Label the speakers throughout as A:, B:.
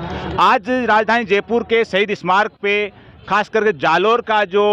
A: आज राजधानी जयपुर के शहीद स्मारक पे खास करके जालोर का जो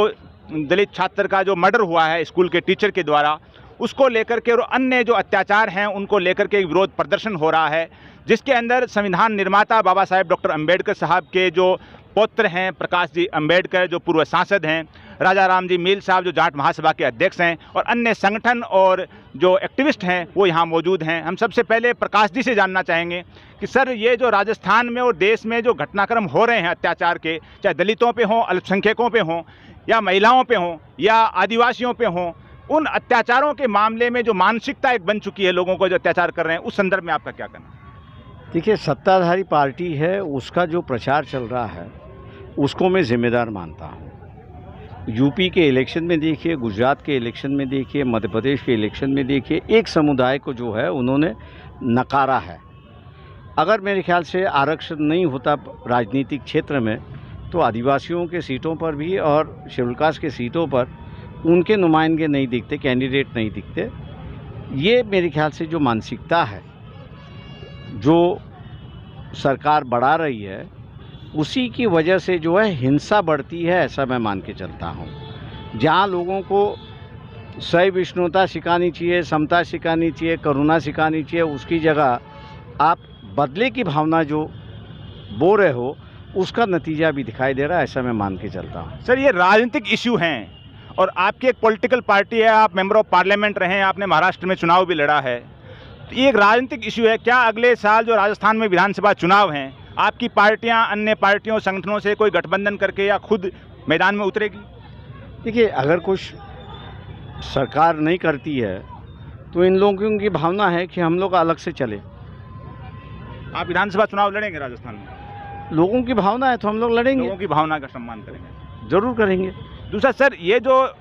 A: दलित छात्र का जो मर्डर हुआ है स्कूल के टीचर के द्वारा, उसको लेकर के और अन्य जो अत्याचार हैं उनको लेकर के एक विरोध प्रदर्शन हो रहा है, जिसके अंदर संविधान निर्माता बाबा साहेब डॉक्टर अंबेडकर साहब के जो पौत्र हैं प्रकाश जी अंबेडकर, जो पूर्व सांसद हैं, राजा राम जी मील साहब जो जाट महासभा के अध्यक्ष हैं, और अन्य संगठन और जो एक्टिविस्ट हैं वो यहाँ मौजूद हैं। हम सबसे पहले प्रकाश जी से जानना चाहेंगे कि सर, ये जो राजस्थान में और देश में जो घटनाक्रम हो रहे हैं अत्याचार के, चाहे दलितों पे हों, अल्पसंख्यकों पे हों, या महिलाओं पे हों, या आदिवासियों पे हों, उन अत्याचारों के मामले में जो मानसिकता एक बन चुकी है लोगों को जो अत्याचार कर रहे हैं, उस संदर्भ में आपका क्या कहना है?
B: देखिए, सत्ताधारी पार्टी है, उसका जो प्रचार चल रहा है उसको मैं जिम्मेदार मानता हूँ। यूपी के इलेक्शन में देखिए, गुजरात के इलेक्शन में देखिए, मध्य प्रदेश के इलेक्शन में देखिए, एक समुदाय को जो है उन्होंने नकारा है। अगर मेरे ख्याल से आरक्षण नहीं होता राजनीतिक क्षेत्र में तो आदिवासियों के सीटों पर भी और शेड्यूल कास्ट के सीटों पर उनके नुमाइंदे नहीं दिखते, कैंडिडेट नहीं दिखते। ये मेरे ख्याल से जो मानसिकता है जो सरकार बढ़ा रही है, उसी की वजह से जो है हिंसा बढ़ती है, ऐसा मैं मान के चलता हूँ। जहाँ लोगों को सहिष्णुता सिखानी चाहिए, समता सिखानी चाहिए, करुणा सिखानी चाहिए, उसकी जगह आप बदले की भावना जो बो रहे हो, उसका नतीजा भी दिखाई दे रहा है, ऐसा मैं मान के चलता हूँ।
A: सर, ये राजनीतिक इशू हैं और आपकी एक पॉलिटिकल पार्टी है, आप मेंबर ऑफ पार्लियामेंट रहे हैं, आपने महाराष्ट्र में चुनाव भी लड़ा है, तो ये एक राजनीतिक इशू है। क्या अगले साल जो राजस्थान में विधानसभा चुनाव हैं, आपकी पार्टियां अन्य पार्टियों संगठनों से कोई गठबंधन करके या खुद मैदान में उतरेगी?
B: देखिए, अगर कुछ सरकार नहीं करती है तो इन लोगों की भावना है कि हम लोग अलग से चले।
A: आप विधानसभा चुनाव लड़ेंगे राजस्थान में?
B: लोगों की भावना है तो हम लोग लड़ेंगे,
A: लोगों की भावना का सम्मान करेंगे,
B: जरूर करेंगे।
A: दूसरा सर, ये जो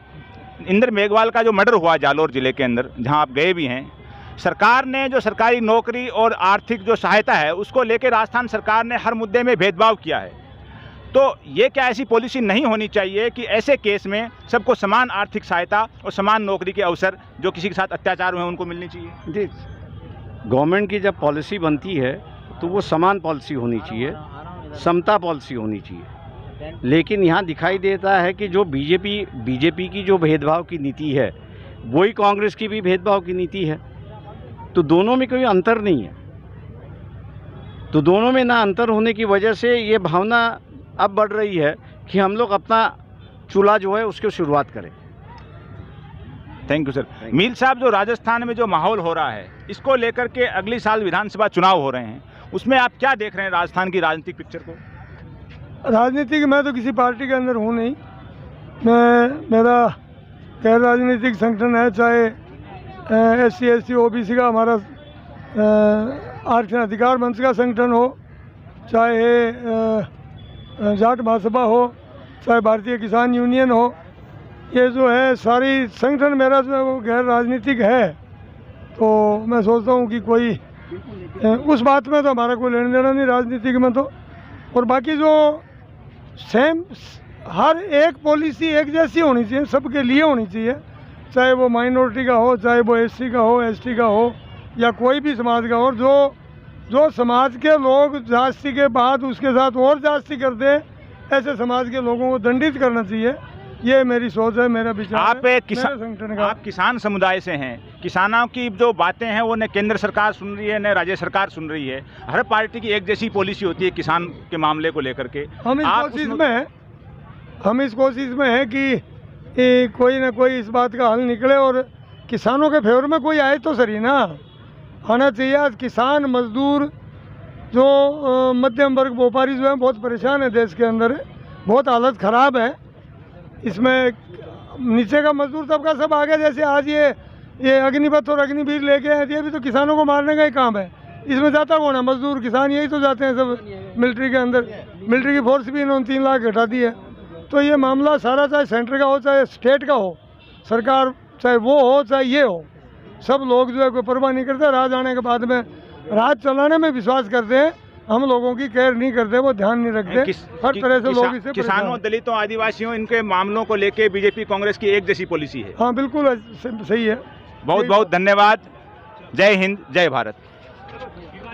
A: इंद्र मेघवाल का जो मर्डर हुआ जालोर जिले के अंदर, जहां आप गए भी हैं, सरकार ने जो सरकारी नौकरी और आर्थिक जो सहायता है उसको लेकर राजस्थान सरकार ने हर मुद्दे में भेदभाव किया है। तो ये क्या ऐसी पॉलिसी नहीं होनी चाहिए कि ऐसे केस में सबको समान आर्थिक सहायता और समान नौकरी के अवसर जो किसी के साथ अत्याचार हुए उनको मिलनी चाहिए?
B: जी, गवर्नमेंट की जब पॉलिसी बनती है तो वो समान पॉलिसी होनी चाहिए, समता पॉलिसी होनी चाहिए। लेकिन यहाँ दिखाई देता है कि जो बीजेपी की जो भेदभाव की नीति है वही कांग्रेस की भी भेदभाव की नीति है। तो दोनों में कोई अंतर नहीं है। तो दोनों में ना अंतर होने की वजह से ये भावना अब बढ़ रही है कि हम लोग अपना चूल्हा जो है उसकी शुरुआत करें।
A: Thank you sir. मील साहब, जो राजस्थान में जो माहौल हो रहा है इसको लेकर के अगली साल विधानसभा चुनाव हो रहे हैं, उसमें आप क्या देख रहे हैं राजस्थान की राजनीतिक पिक्चर को?
C: राजनीतिक मैं तो किसी पार्टी के अंदर हूँ नहीं। मेरा गैर राजनीतिक संगठन है, चाहे SC ST OBC का हमारा आरक्षण अधिकार मंच का संगठन हो, चाहे जाट महासभा हो, चाहे भारतीय किसान यूनियन हो, ये जो है सारी संगठन मेरा जो है वो गैर राजनीतिक है। तो मैं सोचता हूँ कि कोई उस बात में तो हमारा कोई लेना देना नहीं राजनीतिक में तो। और बाकी जो सेम हर एक पॉलिसी एक जैसी होनी चाहिए, सबके लिए होनी चाहिए, चाहे वो माइनॉरिटी का हो, चाहे वो SC का हो, ST का हो, या कोई भी समाज का हो। जो समाज के लोग जाति के बाद उसके साथ और जाति करते हैं, ऐसे समाज के लोगों को दंडित करना चाहिए। ये मेरी सोच है, मेरा विचार है।
A: आप किसान समुदाय से हैं, किसानों की जो बातें हैं वो न केंद्र सरकार सुन रही है न राज्य सरकार सुन रही है। हर पार्टी की एक जैसी पॉलिसी होती है किसान के मामले को लेकर के।
C: हम इस कोशिश में हैं कि कोई ना कोई इस बात का हल निकले और किसानों के फेवर में कोई आए तो सही ना आना चाहिए। आज किसान मजदूर जो मध्यम वर्ग व्यापारी जो है बहुत परेशान है, देश के अंदर बहुत हालत ख़राब है। इसमें नीचे का मजदूर तबका सब आ गया। जैसे आज ये अग्निपथ और अग्निवीर लेके आए थे, अभी तो किसानों को मारने का ही काम है। इसमें जाता कौन है? मजदूर, किसान, यही तो जाते हैं सब मिलिट्री के अंदर। मिलिट्री की फोर्स भी इन्होंने 3 लाख घटा दी है। तो ये मामला सारा, चाहे सेंटर का हो चाहे स्टेट का हो, सरकार चाहे वो हो चाहे ये हो, सब लोग जो है कोई परवाह नहीं करते। राज आने के बाद में राज चलाने में विश्वास करते हैं, हम लोगों की केयर नहीं करते, वो ध्यान नहीं रखते। हर तरह से लोग इसे
A: किसानों, दलितों, आदिवासियों, इनके मामलों को लेके बीजेपी कांग्रेस की एक जैसी पॉलिसी है।
C: हाँ बिल्कुल सही है।
A: बहुत बहुत धन्यवाद। जय हिंद, जय भारत।